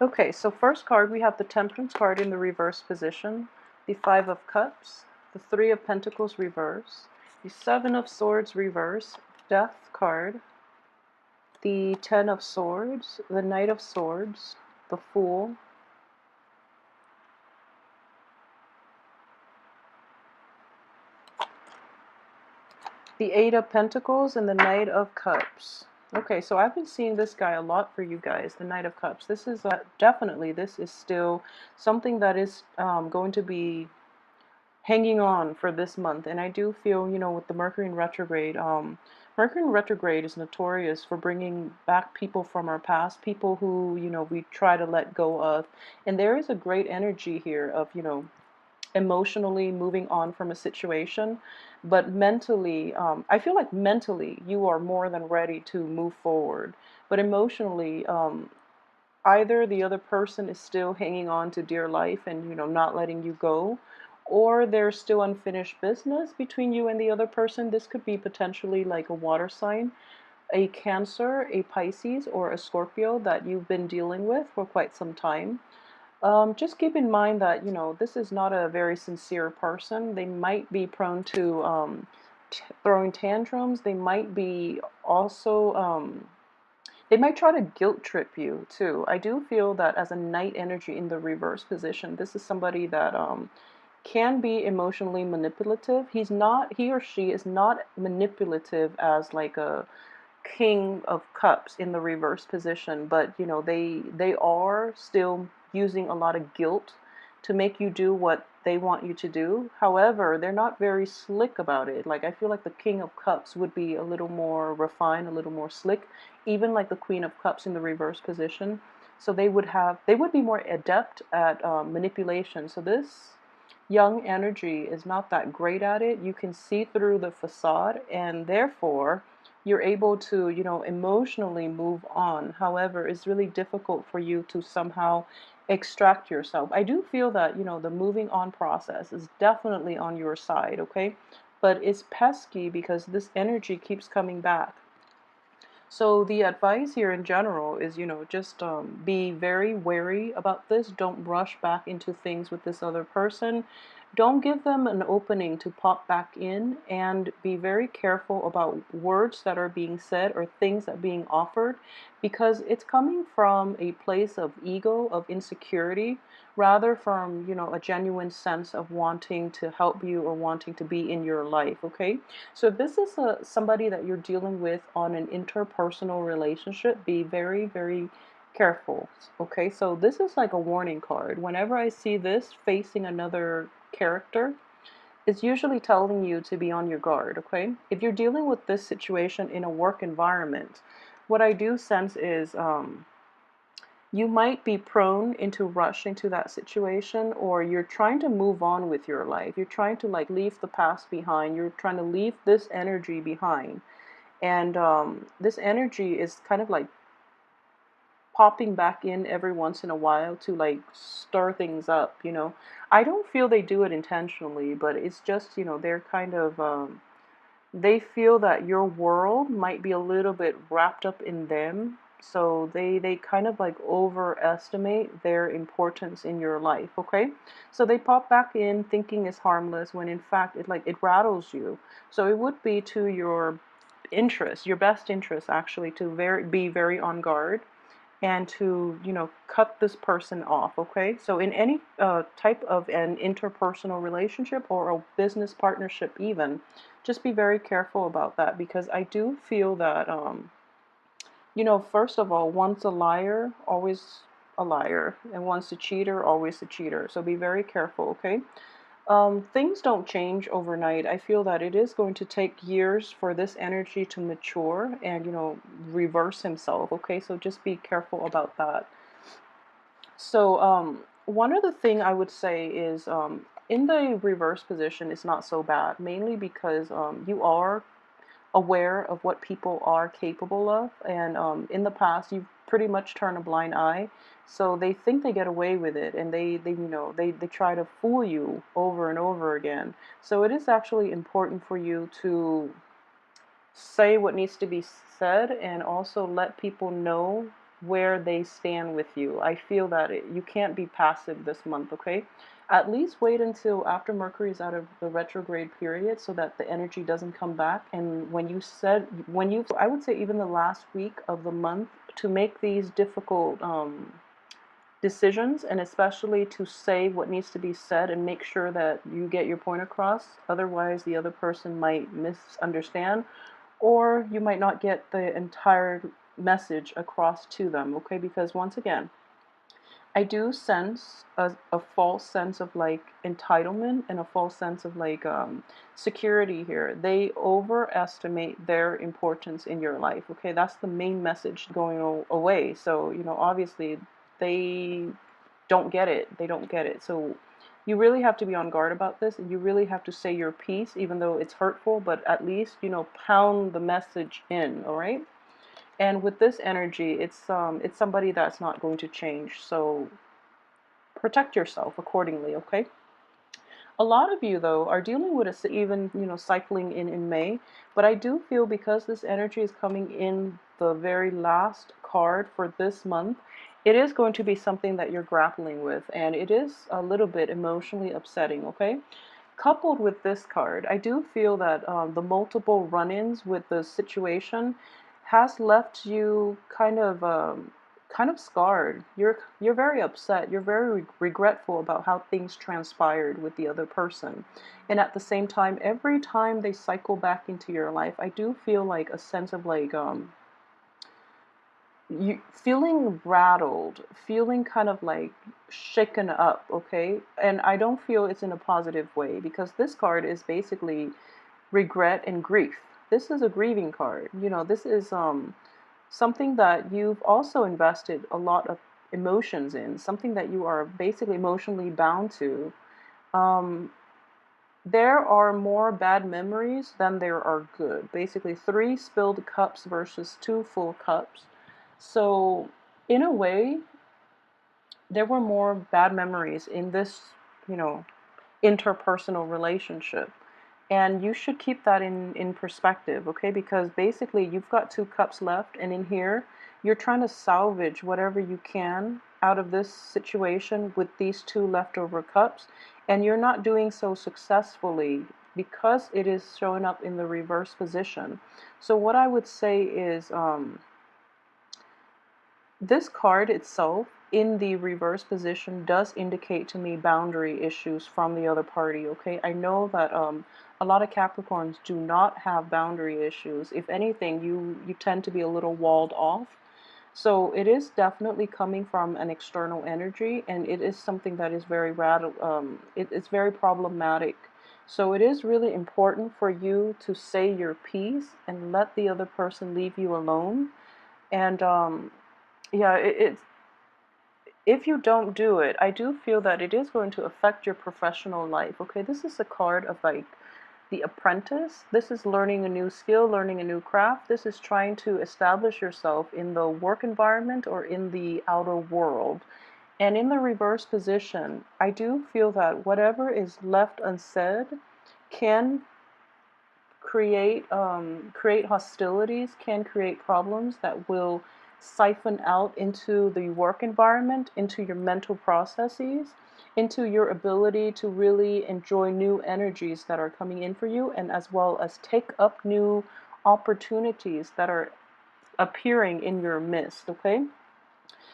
Okay, so first card, we have the Temperance card in the reverse position, the Five of Cups, the Three of Pentacles reverse, the Seven of Swords reverse, Death card, the Ten of Swords, the Knight of Swords, the Fool, the Eight of Pentacles, and the Knight of Cups. Okay, so I've been seeing this guy a lot for you guys, the Knight of Cups. This is definitely, this is still something that is going to be hanging on for this month. And I do feel, with the Mercury in retrograde, Mercury in retrograde is notorious for bringing back people from our past, people who, we try to let go of. And there is a great energy here of, emotionally moving on from a situation, but mentally, I feel like mentally you are more than ready to move forward, but emotionally, either the other person is still hanging on to dear life and not letting you go, or there's still unfinished business between you and the other person. This could be potentially like a water sign, a Cancer, a Pisces, or a Scorpio that you've been dealing with for quite some time. Just keep in mind that, this is not a very sincere person. They might be prone to throwing tantrums. They might be also, they might try to guilt trip you too. I do feel that as a Knight energy in the reverse position, this is somebody that can be emotionally manipulative. He or she is not manipulative as like a King of Cups in the reverse position, but they are still using a lot of guilt to make you do what they want you to do. However, they're not very slick about it. Like, I feel like the King of Cups would be a little more refined, a little more slick, even like the Queen of Cups in the reverse position. So they would be more adept at manipulation. So this young energy is not that great at it. You can see through the facade, and therefore you're able to, emotionally move on. However, it's really difficult for you to somehow extract yourself. I do feel that, the moving on process is definitely on your side, okay? But it's pesky because this energy keeps coming back. So the advice here in general is, just be very wary about this. Don't rush back into things with this other person. Don't give them an opening to pop back in, and be very careful about words that are being said or things that are being offered, because it's coming from a place of ego, of insecurity, rather from, a genuine sense of wanting to help you or wanting to be in your life, okay? So if this is somebody that you're dealing with on an interpersonal relationship, be very, very careful. Okay, so this is like a warning card. Whenever I see this facing another character, it's usually telling you to be on your guard, okay? If you're dealing with this situation in a work environment, what I do sense is you might be prone into rush into that situation, or you're trying to move on with your life. You're trying to like leave the past behind. You're trying to leave this energy behind. And this energy is kind of like popping back in every once in a while to like stir things up. I don't feel they do it intentionally, but it's just, they're kind of, they feel that your world might be a little bit wrapped up in them. So they kind of like overestimate their importance in your life, okay? So they pop back in thinking it's harmless, when in fact it rattles you. So it would be to your interest, your best interest actually, to be very on guard, and to, cut this person off, okay? So in any type of an interpersonal relationship or a business partnership even, just be very careful about that, because I do feel that, first of all, once a liar, always a liar, and once a cheater, always a cheater. So be very careful, okay? Things don't change overnight. I feel that it is going to take years for this energy to mature and, reverse himself. Okay, so just be careful about that. So, one other thing I would say is, in the reverse position, it's not so bad, mainly because you are aware of what people are capable of, and in the past you've pretty much turned a blind eye, so they think they get away with it, and they try to fool you over and over again. So it is actually important for you to say what needs to be said, and also let people know where they stand with you. I feel that you can't be passive this month, okay? At least wait until after Mercury is out of the retrograde period so that the energy doesn't come back. And I would say even the last week of the month to make these difficult decisions, and especially to say what needs to be said and make sure that you get your point across. Otherwise, the other person might misunderstand, or you might not get the entire message across to them, okay? Because once again, I do sense a false sense of like entitlement and a false sense of like security here. They overestimate their importance in your life. Okay, that's the main message going away. So, you know, obviously they don't get it. They don't get it. So you really have to be on guard about this, and you really have to say your piece, even though it's hurtful, but at least, you know, pound the message in, all right? And with this energy, it's somebody that's not going to change. So protect yourself accordingly, okay? A lot of you though are dealing with it even, you know, cycling in May, but I do feel because this energy is coming in the very last card for this month, it is going to be something that you're grappling with, and it is a little bit emotionally upsetting, okay? Coupled with this card, I do feel that the multiple run-ins with the situation has left you kind of scarred. You're very upset. You're very regretful about how things transpired with the other person. And at the same time, every time they cycle back into your life, I do feel like a sense of like you feeling rattled, feeling kind of like shaken up, okay? And I don't feel it's in a positive way because this card is basically regret and grief. This is a grieving card. You know, this is something that you've also invested a lot of emotions in, something that you are basically emotionally bound to. Um, there are more bad memories than there are good. Basically, 3 spilled cups versus 2 full cups. So, in a way, there were more bad memories in this, you know, interpersonal relationship. And you should keep that in perspective, okay? Because basically you've got 2 cups left, and in here, you're trying to salvage whatever you can out of this situation with these 2 leftover cups, and you're not doing so successfully because it is showing up in the reverse position. So what I would say is this card itself in the reverse position does indicate to me boundary issues from the other party, okay? I know that a lot of Capricorns do not have boundary issues. If anything, you tend to be a little walled off. So it is definitely coming from an external energy, and it is something that is very it's very problematic. So it is really important for you to say your piece and let the other person leave you alone. And yeah, if you don't do it, I do feel that it is going to affect your professional life. Okay, this is a card of like the apprentice. This is learning a new skill, learning a new craft. This is trying to establish yourself in the work environment or in the outer world. And in the reverse position, I do feel that whatever is left unsaid can create hostilities, can create problems that will siphon out into the work environment, into your mental processes, into your ability to really enjoy new energies that are coming in for you, and as well as take up new opportunities that are appearing in your midst, okay?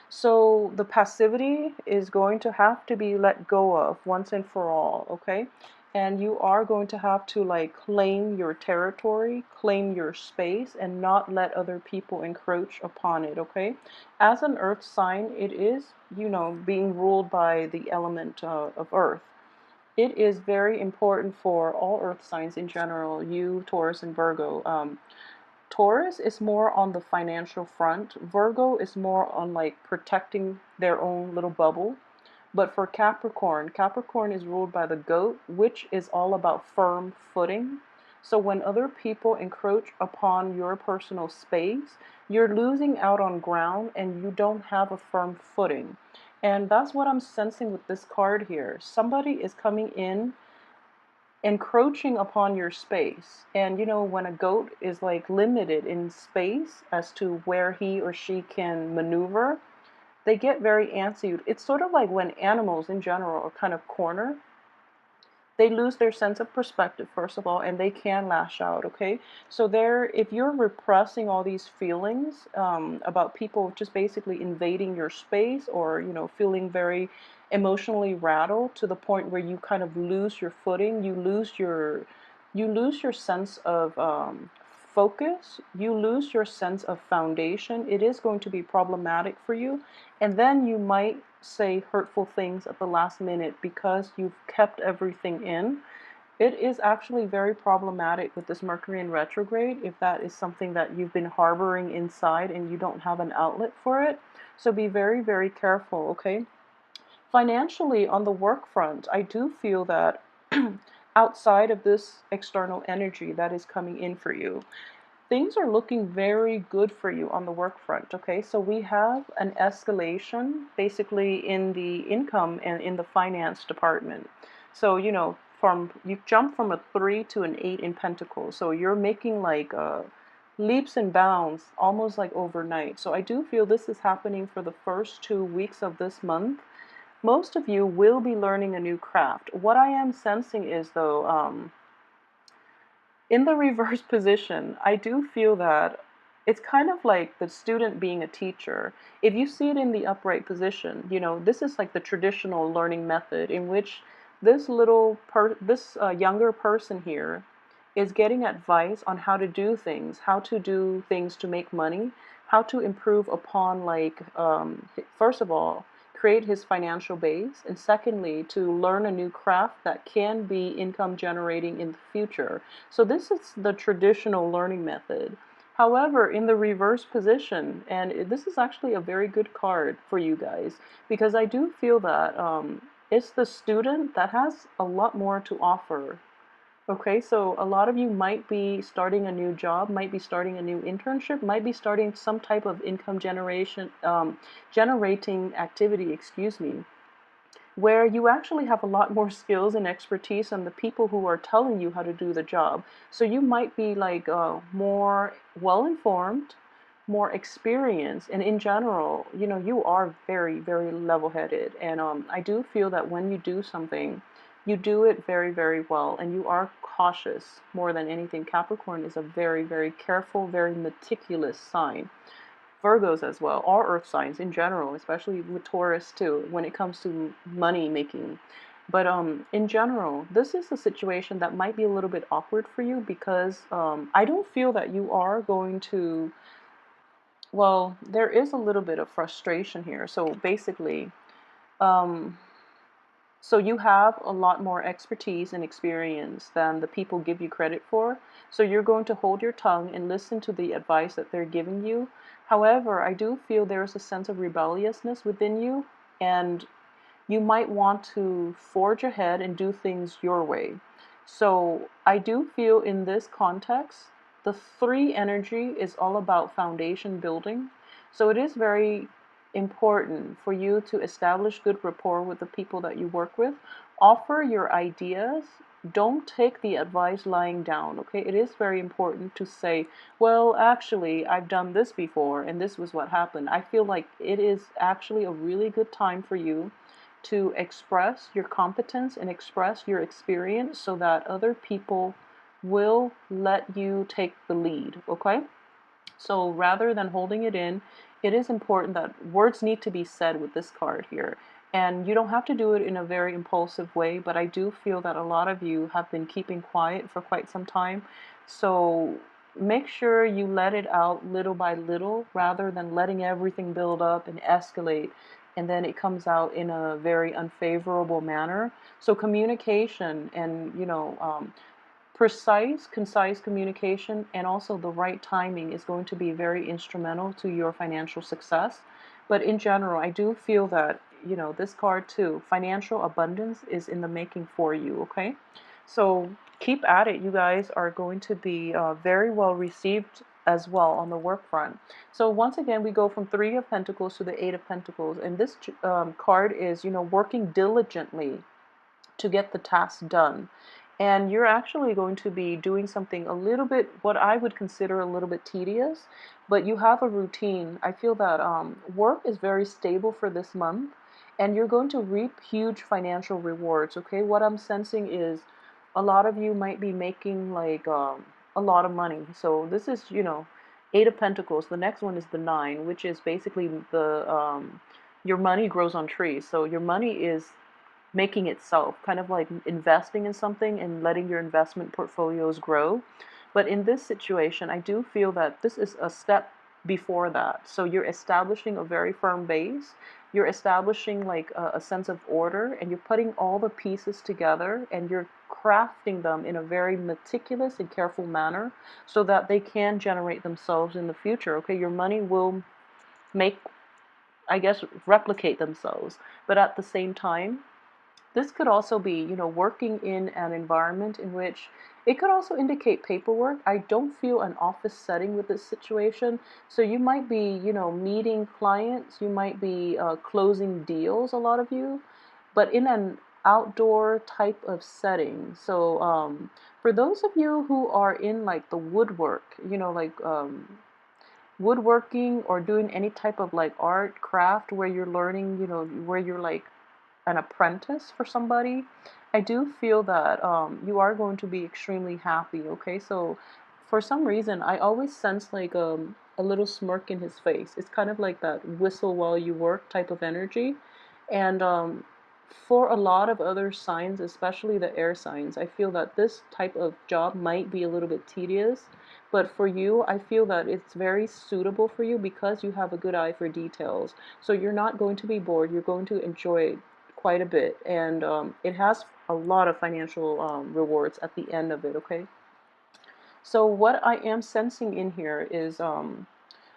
So the passivity is going to have to be let go of once and for all, okay? And you are going to have to like claim your territory, claim your space, and not let other people encroach upon it, okay? As an earth sign, it is, you know, being ruled by the element of earth. It is very important for all earth signs in general, you, Taurus, and Virgo. Taurus is more on the financial front. Virgo is more on like protecting their own little bubble. But for Capricorn, Capricorn is ruled by the goat, which is all about firm footing. So when other people encroach upon your personal space, you're losing out on ground and you don't have a firm footing. And that's what I'm sensing with this card here. Somebody is coming in encroaching upon your space. And you know, when a goat is like limited in space as to where he or she can maneuver, they get very antsy. It's sort of like when animals in general are kind of cornered, they lose their sense of perspective, first of all, and they can lash out. Okay, so there, if you're repressing all these feelings about people just basically invading your space, or you know, feeling very emotionally rattled to the point where you kind of lose your footing, you lose your sense of focus, you lose your sense of foundation, it is going to be problematic for you. And then you might say hurtful things at the last minute because you've kept everything in. It is actually very problematic with this Mercury in retrograde if that is something that you've been harboring inside and you don't have an outlet for it. So be very, very careful, okay? Financially, on the work front, I do feel that outside of this external energy that is coming in for you, things are looking very good for you on the work front. Okay, so we have an escalation basically in the income and in the finance department. So you know, from you jump from a 3 to an 8 in pentacles, so you're making like leaps and bounds almost like overnight. So I do feel this is happening for the first 2 weeks of this month. Most of you will be learning a new craft. What I am sensing is, though, in the reverse position, I do feel that it's kind of like the student being a teacher. If you see it in the upright position, you know, this is like the traditional learning method in which this younger person here is getting advice on how to do things, to make money, how to improve upon, like, first of all, create his financial base, and secondly, to learn a new craft that can be income generating in the future. So this is the traditional learning method. However, in the reverse position, and this is actually a very good card for you guys, because I do feel that it's the student that has a lot more to offer. Okay, so a lot of you might be starting a new job, might be starting a new internship, might be starting some type of income generating activity, excuse me, where you actually have a lot more skills and expertise than the people who are telling you how to do the job. So you might be like more well informed, more experienced, and in general, you know, you are very, very level headed. And I do feel that when you do something, you do it very, very well, and you are cautious more than anything. Capricorn is a very, very careful, very meticulous sign. Virgos as well, all earth signs in general, especially with Taurus too, when it comes to money making. But in general, this is a situation that might be a little bit awkward for you because I don't feel that you are going to, well, there is a little bit of frustration here. So basically, um, so you have a lot more expertise and experience than the people give you credit for. So you're going to hold your tongue and listen to the advice that they're giving you. However, I do feel there's a sense of rebelliousness within you, and you might want to forge ahead and do things your way. So I do feel in this context, the 3 energy is all about foundation building. So it is very important for you to establish good rapport with the people that you work with. Offer your ideas. Don't take the advice lying down, okay? It is very important to say, well, actually, I've done this before and this was what happened. I feel like it is actually a really good time for you to express your competence and express your experience so that other people will let you take the lead, okay? So rather than holding it in, it is important that words need to be said with this card here. And you don't have to do it in a very impulsive way, but I do feel that a lot of you have been keeping quiet for quite some time. So make sure you let it out little by little rather than letting everything build up and escalate, and then it comes out in a very unfavorable manner. So communication and, precise, concise communication and also the right timing is going to be very instrumental to your financial success. But in general, I do feel that, this card too, financial abundance is in the making for you, okay? So keep at it. You guys are going to be very well received as well on the work front. So once again, we go from 3 of Pentacles to the 8 of Pentacles. And this card is, working diligently to get the task done. and you're actually going to be doing something a little bit, what I would consider a little bit tedious, but you have a routine. I feel that work is very stable for this month, and you're going to reap huge financial rewards. Okay, what I'm sensing is a lot of you might be making like a lot of money. So this is, Eight of Pentacles. The next one is the Nine, which is basically the your money grows on trees. So your money is making itself, kind of like investing in something and letting your investment portfolios grow. But in this situation, I do feel that this is a step before that. So you're establishing a very firm base. You're establishing like a sense of order, and you're putting all the pieces together, and you're crafting them in a very meticulous and careful manner so that they can generate themselves in the future. Okay, your money will make, I guess, replicate themselves. But at the same time, this could also be, working in an environment in which it could also indicate paperwork. I don't feel an office setting with this situation. So you might be, meeting clients, you might be closing deals, a lot of you, but in an outdoor type of setting. So for those of you who are in like the woodwork, like woodworking or doing any type of like art, craft, where you're learning, where you're like an apprentice for somebody, I do feel that you are going to be extremely happy. Okay, so for some reason, I always sense like a little smirk in his face. It's kind of like that whistle while you work type of energy. And for a lot of other signs, especially the air signs, I feel that this type of job might be a little bit tedious. But for you, I feel that it's very suitable for you because you have a good eye for details. So you're not going to be bored. You're going to enjoy quite a bit, and it has a lot of financial rewards at the end of it. Okay, so what I am sensing in here is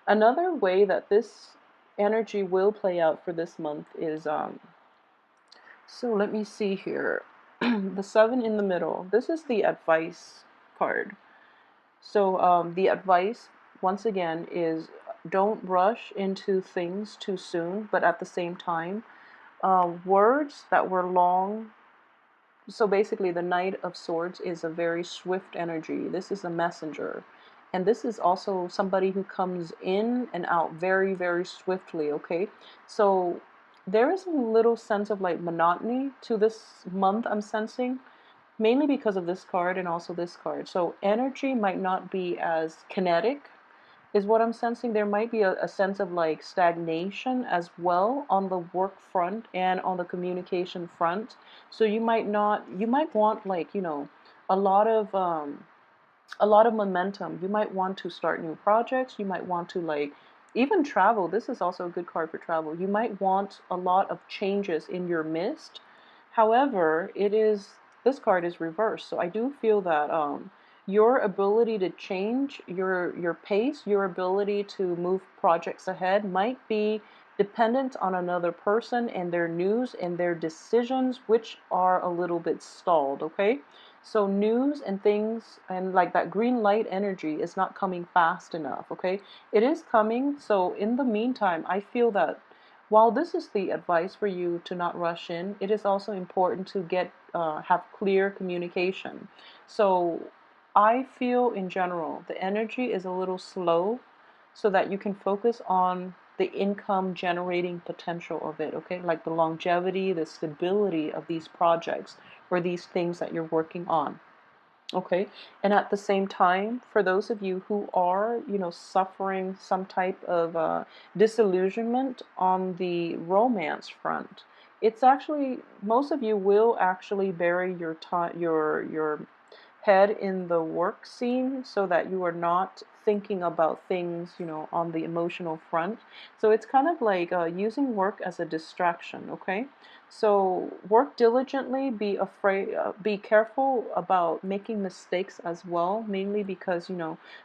another way that this energy will play out for this month is so let me see here. The Seven in the middle, this is the advice card. So the advice, once again, is don't rush into things too soon, but at the same time, words that were long. So basically, the Knight of Swords is a very swift energy. This is a messenger. And this is also somebody who comes in and out very, very swiftly, okay? So there is a little sense of like monotony to this month, I'm sensing, mainly because of this card and also this card. So energy might not be as kinetic, is what I'm sensing. There might be a sense of like stagnation as well on the work front and on the communication front. So you might want like, a lot of a lot of momentum. You might want to start new projects. You might want to like even travel. This is also a good card for travel. You might want a lot of changes in your midst. However, this card is reversed. So I do feel that your ability to change your pace, your ability to move projects ahead might be dependent on another person and their news and their decisions, which are a little bit stalled, okay? So news and things and like that green light energy is not coming fast enough, okay? It is coming. So in the meantime, I feel that while this is the advice for you to not rush in, it is also important to have clear communication. So I feel in general the energy is a little slow so that you can focus on the income generating potential of it, okay? Like the longevity, the stability of these projects or these things that you're working on. Okay, and at the same time, for those of you who are, suffering some type of disillusionment on the romance front, it's actually most of you will actually bury your time, your head in the work scene so that you are not thinking about things, on the emotional front. So it's kind of like using work as a distraction, okay? So work diligently, be careful about making mistakes as well, mainly because,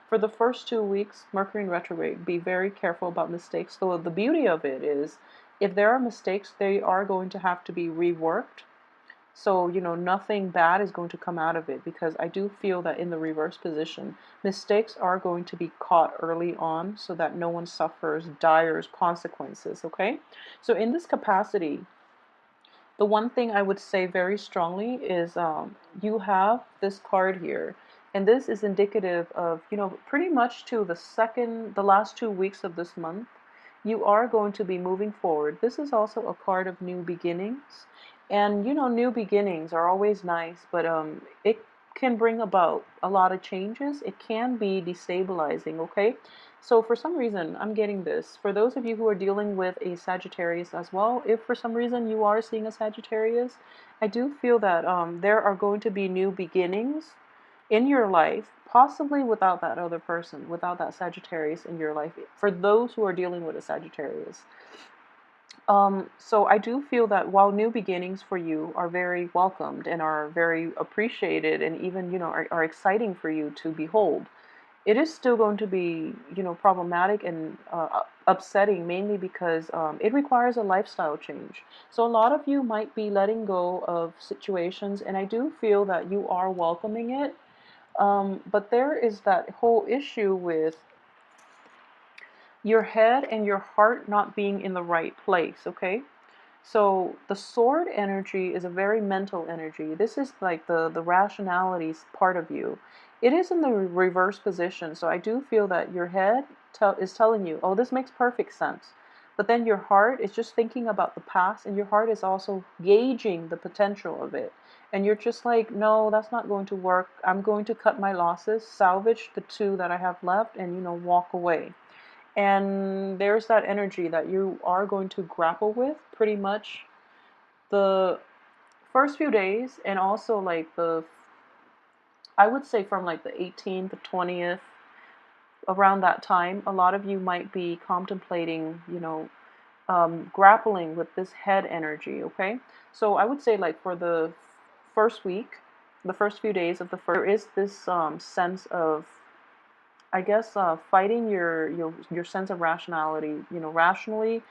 for the first 2 weeks, Mercury in retrograde, be very careful about mistakes. So the beauty of it is, if there are mistakes, they are going to have to be reworked. So, nothing bad is going to come out of it because I do feel that in the reverse position, mistakes are going to be caught early on so that no one suffers dire consequences, okay? So in this capacity, The one thing I would say very strongly is you have this card here, and this is indicative of, pretty much to the last 2 weeks of this month, you are going to be moving forward. This is also a card of new beginnings, and new beginnings are always nice, but it can bring about a lot of changes. It can be destabilizing, okay? So for some reason, I'm getting this. For those of you who are dealing with a Sagittarius as well, if for some reason you are seeing a Sagittarius, I do feel that there are going to be new beginnings in your life, possibly without that other person, without that Sagittarius in your life, for those who are dealing with a Sagittarius. So I do feel that while new beginnings for you are very welcomed and are very appreciated and even, are exciting for you to behold, it is still going to be, problematic and upsetting, mainly because it requires a lifestyle change. So a lot of you might be letting go of situations, and I do feel that you are welcoming it. But there is that whole issue with your head and your heart not being in the right place, okay? So the sword energy is a very mental energy. This is like the rationality part of you. It is in the reverse position. So I do feel that your head is telling you, oh, this makes perfect sense. But then your heart is just thinking about the past, and your heart is also gauging the potential of it. And you're just like, no, that's not going to work. I'm going to cut my losses, salvage the two that I have left, and, walk away. And there's that energy that you are going to grapple with pretty much the first few days, and also like I would say from like the 18th to 20th, around that time, a lot of you might be contemplating, grappling with this head energy, okay? So I would say like for the first week, the first few days of there is this sense of, I guess, fighting your sense of rationality. Rationally,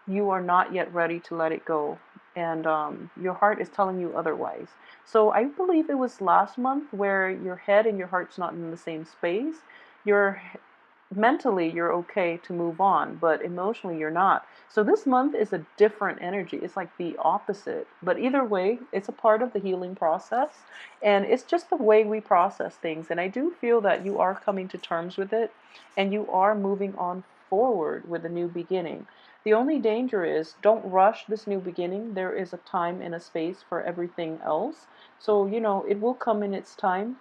you are not yet ready to let it go, and your heart is telling you otherwise. So I believe it was last month where your head and your heart's not in the same space. Your mentally you're okay to move on, but emotionally you're not. So this month is a different energy. It's like the opposite. But either way, it's a part of the healing process, and it's just the way we process things. And I do feel that you are coming to terms with it, and you are moving on forward with a new beginning. The only danger is don't rush this new beginning. There is a time and a space for everything else. So, it will come in its time.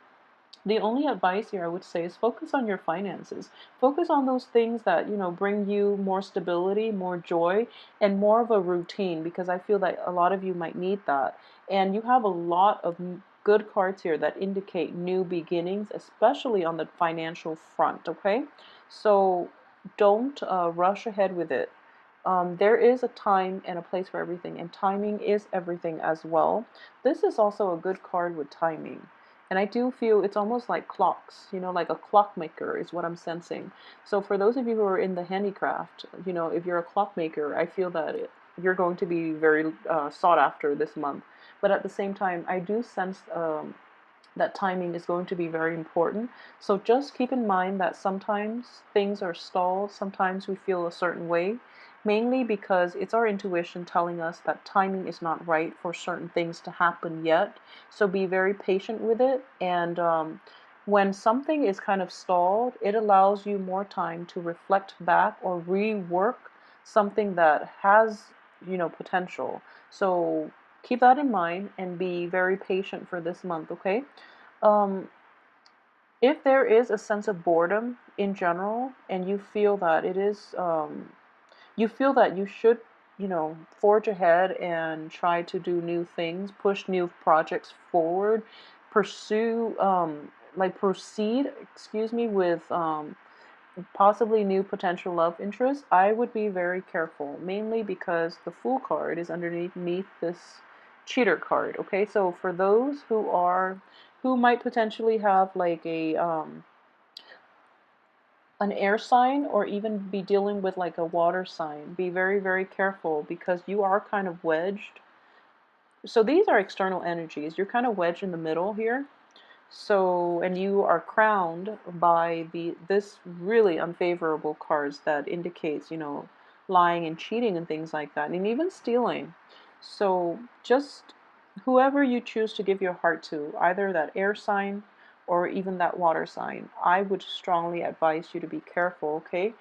The only advice here I would say is focus on your finances. Focus on those things that, bring you more stability, more joy, and more of a routine, because I feel that a lot of you might need that. And you have a lot of good cards here that indicate new beginnings, especially on the financial front, okay? So don't rush ahead with it. There is a time and a place for everything, and timing is everything as well. This is also a good card with timing. And I do feel it's almost like clocks, like a clockmaker is what I'm sensing. So for those of you who are in the handicraft, if you're a clockmaker, I feel that you're going to be very sought after this month. But at the same time, I do sense that timing is going to be very important. So just keep in mind that sometimes things are stalled, sometimes we feel a certain way, mainly because it's our intuition telling us that timing is not right for certain things to happen yet. So be very patient with it. And when something is kind of stalled, it allows you more time to reflect back or rework something that has, potential. So keep that in mind and be very patient for this month, okay? Um, if there is a sense of boredom in general, and you feel that you feel that you should, forge ahead and try to do new things, push new projects forward, pursue, proceed, excuse me, with possibly new potential love interests, I would be very careful, mainly because the Fool card is underneath this cheater card. Okay, so for those who might potentially have like an air sign, or even be dealing with like a water sign, be very, very careful, because you are kind of wedged. So these are external energies. You're kind of wedged in the middle here. So, and you are crowned by this really unfavorable cards that indicates, lying and cheating and things like that, and even stealing. So just whoever you choose to give your heart to, either that air sign or even that water sign, I would strongly advise you to be careful, okay?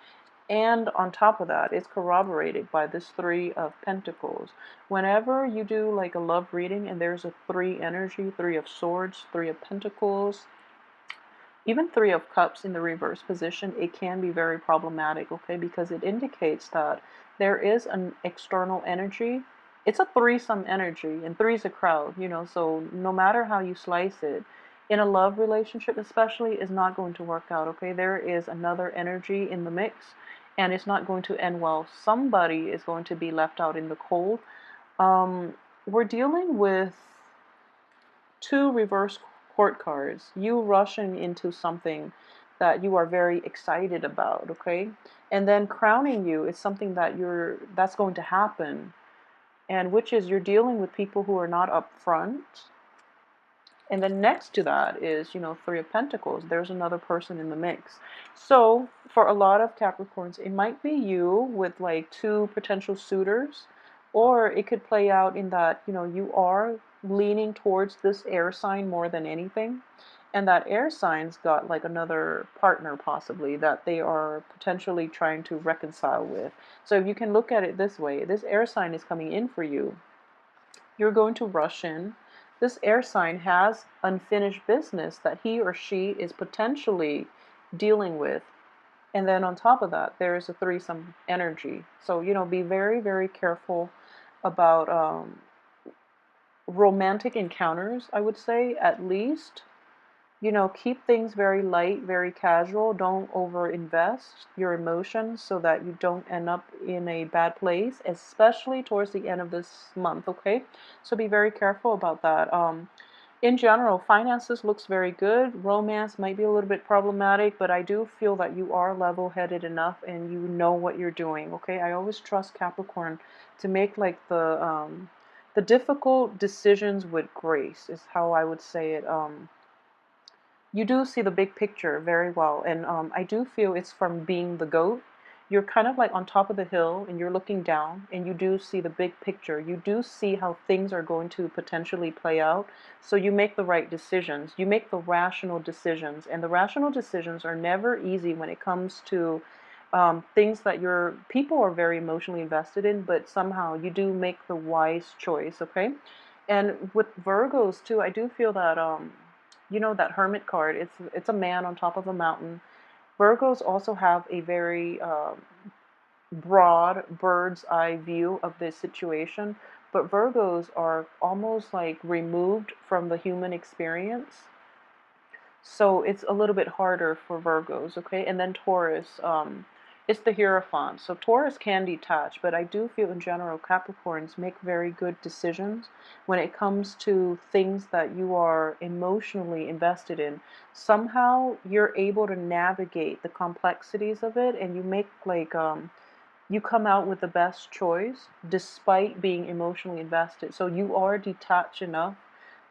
And on top of that, it's corroborated by this Three of Pentacles. Whenever you do like a love reading and there's a three energy, Three of Swords, Three of Pentacles, even Three of Cups in the reverse position, it can be very problematic, okay? Because it indicates that there is an external energy. It's a threesome energy, and three's a crowd, you know, so no matter how you slice it, in a love relationship especially, is not going to work out, okay? There is another energy in the mix, and it's not going to end well. Somebody is going to be left out in the cold. We're dealing with two reverse court cards, you rushing into something that you are very excited about, okay? And then crowning you is something that's going to happen, and which is you're dealing with people who are not upfront. And then next to that is, you know, Three of Pentacles. There's another person in the mix. So for a lot of Capricorns, it might be you with like two potential suitors, or it could play out in that, you know, you are leaning towards this air sign more than anything. And that air sign's got like another partner possibly that they are potentially trying to reconcile with. So if you can look at it this way, this air sign is coming in for you. You're going to rush in. This air sign has unfinished business that he or she is potentially dealing with. And then on top of that, there is a threesome energy. So, you know, be very, very careful about romantic encounters, I would say, at least. You know, keep things very light, very casual. Don't over invest your emotions so that you don't end up in a bad place, especially towards the end of this month, okay? So be very careful about that. In general, finances looks very good. Romance might be a little bit problematic, but I do feel that you are level-headed enough and you know what you're doing, okay? I always trust Capricorn to make like the difficult decisions with grace is how I would say it. You do see the big picture very well, and I do feel it's from being the goat. You're kind of like on top of the hill and you're looking down and you do see the big picture. You do see how things are going to potentially play out. So you make the right decisions. You make the rational decisions, and the rational decisions are never easy when it comes to things that your people are very emotionally invested in, but somehow you do make the wise choice, okay? And with Virgos too, I do feel that you know that Hermit card, it's a man on top of a mountain. Virgos also have a very broad bird's eye view of this situation, but Virgos are almost like removed from the human experience. So it's a little bit harder for Virgos, okay? And then Taurus, it's the Hierophant. So Taurus can detach, but I do feel in general Capricorns make very good decisions when it comes to things that you are emotionally invested in. Somehow you're able to navigate the complexities of it, and you make like you come out with the best choice despite being emotionally invested. So you are detached enough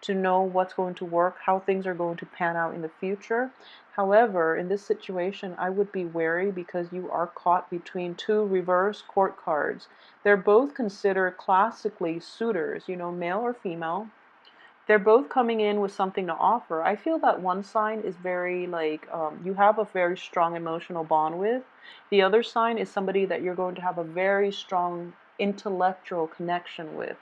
to know what's going to work, how things are going to pan out in the future. However, in this situation, I would be wary because you are caught between two reverse court cards. They're both considered classically suitors, you know, male or female. They're both coming in with something to offer. I feel that one sign is very like you have a very strong emotional bond with. The other sign is somebody that you're going to have a very strong intellectual connection with.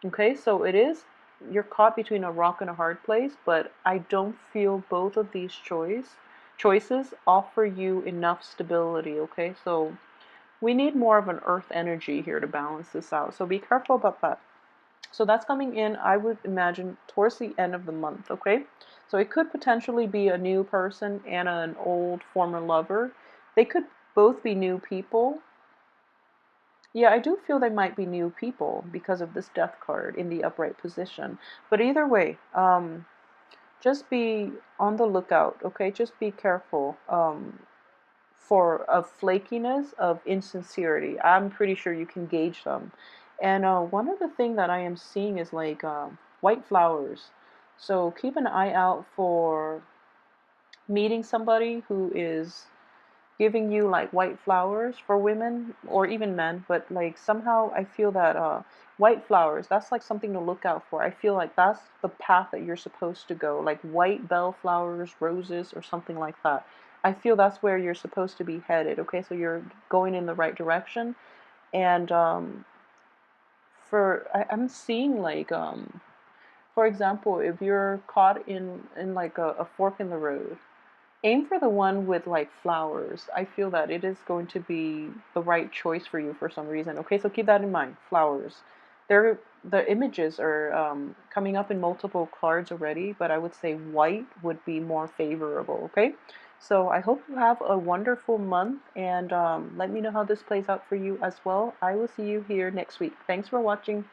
Okay, so it is, you're caught between a rock and a hard place, but I don't feel both of these choices offer you enough stability, okay? So we need more of an earth energy here to balance this out. So be careful about that. So that's coming in, I would imagine, towards the end of the month, okay? So it could potentially be a new person and an old former lover. They could both be new people. Yeah, I do feel they might be new people because of this death card in the upright position. But either way, just be on the lookout, okay? Just be careful for of flakiness, of insincerity. I'm pretty sure you can gauge them. And one other thing that I am seeing is like white flowers. So keep an eye out for meeting somebody who is giving you like white flowers for women or even men, but like somehow I feel that White flowers, that's like something to look out for. I feel like that's the path that you're supposed to go, like white bellflowers, roses, or something like that. I feel that's where you're supposed to be headed. Okay, so you're going in the right direction. And I'm seeing like for example, if you're caught in like a fork in the road, aim for the one with like flowers. I feel that it is going to be the right choice for you for some reason. Okay, so keep that in mind. Flowers. The images are coming up in multiple cards already, but I would say white would be more favorable. Okay, so I hope you have a wonderful month, and let me know how this plays out for you as well. I will see you here next week. Thanks for watching.